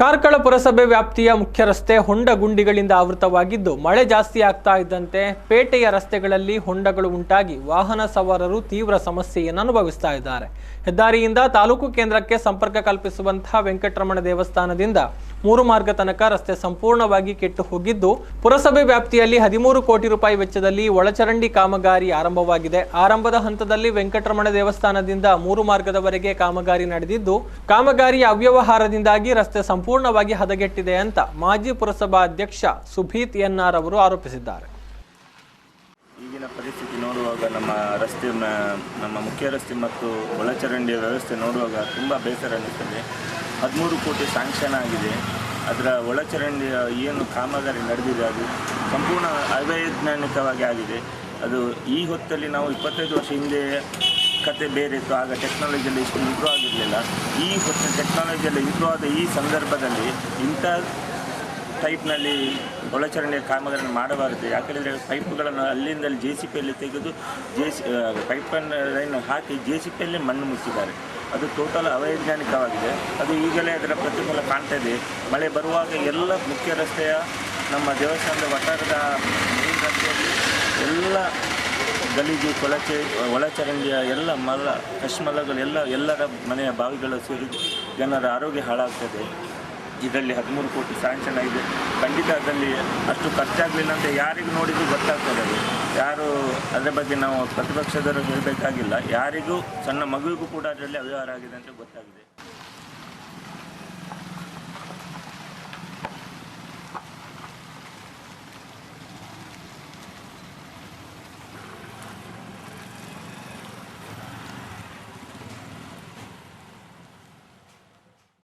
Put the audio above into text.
ಕಾರ್ಕಳ ಪುರಸಭೆ ವ್ಯಾಪ್ತಿಯ ಮುಖ್ಯ ರಸ್ತೆ ಹೊಂಡ ಗುಂಡಿಗಳಿಂದ ಆವೃತವಾಗಿದ್ದು ಮಳೆ ಜಾಸ್ತಿ ಆಗ್ತಾ ಇದ್ದಂತೆ ಪೇಟೆಯ ರಸ್ತೆಗಳಲ್ಲಿ ಹೊಂಡಗಳು ಉಂಟಾಗಿ ವಾಹನ ಸವಾರರು ತೀವ್ರ ಸಮಸ್ಯೆಯನ್ನು ಅನುಭವಿಸ್ತಾ ಇದ್ದಾರೆ. ಹೆದ್ದಾರಿಯಿಂದ ತಾಲೂಕು ಕೇಂದ್ರಕ್ಕೆ ಸಂಪರ್ಕ ಕಲ್ಪಿಸುವಂತಹ ವೆಂಕಟರಮಣ ದೇವಸ್ಥಾನದಿಂದ 3 ಮಾರ್ಗ ತನಕ ರಸ್ತೆ ಸಂಪೂರ್ಣವಾಗಿ ಕೆಟ್ಟು ಹೋಗಿದ್ದು ಪುರಸಭೆ ವ್ಯಾಪ್ತಿಯಲ್ಲಿ 13 ಕೋಟಿ ರೂಪಾಯಿ ವೆಚ್ಚದಲ್ಲಿ ಒಳಚರಂಡಿ ಕಾಮಗಾರಿ ಆರಂಭವಾಗಿದೆ. ಆರಂಭದ ಹಂತದಲ್ಲಿ ವೆಂಕಟರಮಣ ದೇವಸ್ಥಾನದಿಂದ 3 ಮಾರ್ಗದವರೆಗೆ ಕಾಮಗಾರಿ ನಡೆದಿದ್ದು ಕಾಮಗಾರಿಯ ಅವ್ಯವಹಾರದಿಂದಾಗಿ ರಸ್ತೆ ಸಂಪೂರ್ಣವಾಗಿ ಹದಗೆಟ್ಟಿದೆ ಅಂತ ಮಾಜಿ ಪುರಸಭಾ ಅಧ್ಯಕ್ಷ ಸುಭೀತ್ ಎನ್ಆರ್ ಅವರು ಆರೋಪಿಸಿದ್ದಾರೆ. ಈಗಿನ ಪರಿಸ್ಥಿತಿ ನೋಡುವಾಗ ನಮ್ಮ ಮುಖ್ಯ ರಸ್ತೆ ಮತ್ತು ಒಳಚರಂಡಿಯ ವ್ಯವಸ್ಥೆ ನೋಡುವಾಗ ತುಂಬ ಬೇಸರ ಅನ್ನಿಸ್ತದೆ. 13 ಕೋಟಿ ಸ್ಯಾಂಕ್ಷನ್ ಆಗಿದೆ. ಅದರ ಒಳಚರಂಡಿಯ ಏನು ಕಾಮಗಾರಿ ನಡೆದಿದೆ ಅದು ಸಂಪೂರ್ಣ ಅವೈಜ್ಞಾನಿಕವಾಗಿ ಆಗಿದೆ. ಅದು ಈ ಹೊತ್ತಲ್ಲಿ ನಾವು 25 ವರ್ಷ ಹಿಂದೆ ಕತೆ ಬೇರೆ ಇತ್ತು. ಆಗ ಟೆಕ್ನಾಲಜಿಯಲ್ಲಿ ಇಷ್ಟು ಇಂಪ್ರೂವ್ ಆಗಿರಲಿಲ್ಲ. ಈ ಹೊತ್ತು ಟೆಕ್ನಾಲಜಿಯಲ್ಲಿ ಇಂಪ್ರೂವ್ ಆದ ಈ ಸಂದರ್ಭದಲ್ಲಿ ಇಂಥ ಟೈಪ್ನಲ್ಲಿ ಒಳಚರಂಡಿಯ ಕಾಮಗಾರಿಯನ್ನು ಮಾಡಬಾರದು. ಯಾಕೆಂದರೆ ಪೈಪ್ಗಳನ್ನು ಅಲ್ಲಿಂದಲ್ಲಿ JCPಯಲ್ಲಿ ತೆಗೆದು ಪೈಪನ್ನು ಲೈನ್ ಹಾಕಿ JCPಯಲ್ಲಿ ಮಣ್ಣು ಮುಚ್ಚಿದ್ದಾರೆ. ಅದು ಟೋಟಲ್ ಅವೈಜ್ಞಾನಿಕವಾಗಿದೆ. ಅದು ಈಗಲೇ ಅದರ ಪ್ರತಿಫಲ ಕಾಣ್ತಾ ಇದೆ. ಮಳೆ ಬರುವಾಗ ಎಲ್ಲ ಮುಖ್ಯ ರಸ್ತೆಯ ನಮ್ಮ ದೇವಸ್ಥಾನದ ವಠಾರದ ಮೇನ್ ರಸ್ತೆಯಲ್ಲಿ ಎಲ್ಲ ಗಲೀಜು ಒಳಚರಂಡಿಯ ಎಲ್ಲ ಕಶ್ಮಲಗಳೆಲ್ಲ ಎಲ್ಲರ ಮನೆಯ ಬಾವಿಗಳು ಸೇರಿದು ಜನರ ಆರೋಗ್ಯ ಹಾಳಾಗ್ತದೆ. ಇದರಲ್ಲಿ 13 ಕೋಟಿ ಸ್ಯಾಂಕ್ಷನ್ ಆಗಿದೆ. ಖಂಡಿತ ಅದರಲ್ಲಿ ಅಷ್ಟು ಖರ್ಚಾಗಲಿಲ್ಲ ಅಂತ ಯಾರಿಗೂ ನೋಡಿದರೂ ಗೊತ್ತಾಗ್ತದೆ. ಅದು ಯಾರು ಅದರ ಬಗ್ಗೆ ನಾವು ಪ್ರತಿಪಕ್ಷದವರು ಹೇಳಬೇಕಾಗಿಲ್ಲ. ಯಾರಿಗೂ ಸಣ್ಣ ಮಗುವಿಗೂ ಕೂಡ ಅದರಲ್ಲಿ ಅವ್ಯವಹಾರ ಆಗಿದೆ ಅಂತ ಗೊತ್ತಾಗಿದೆ.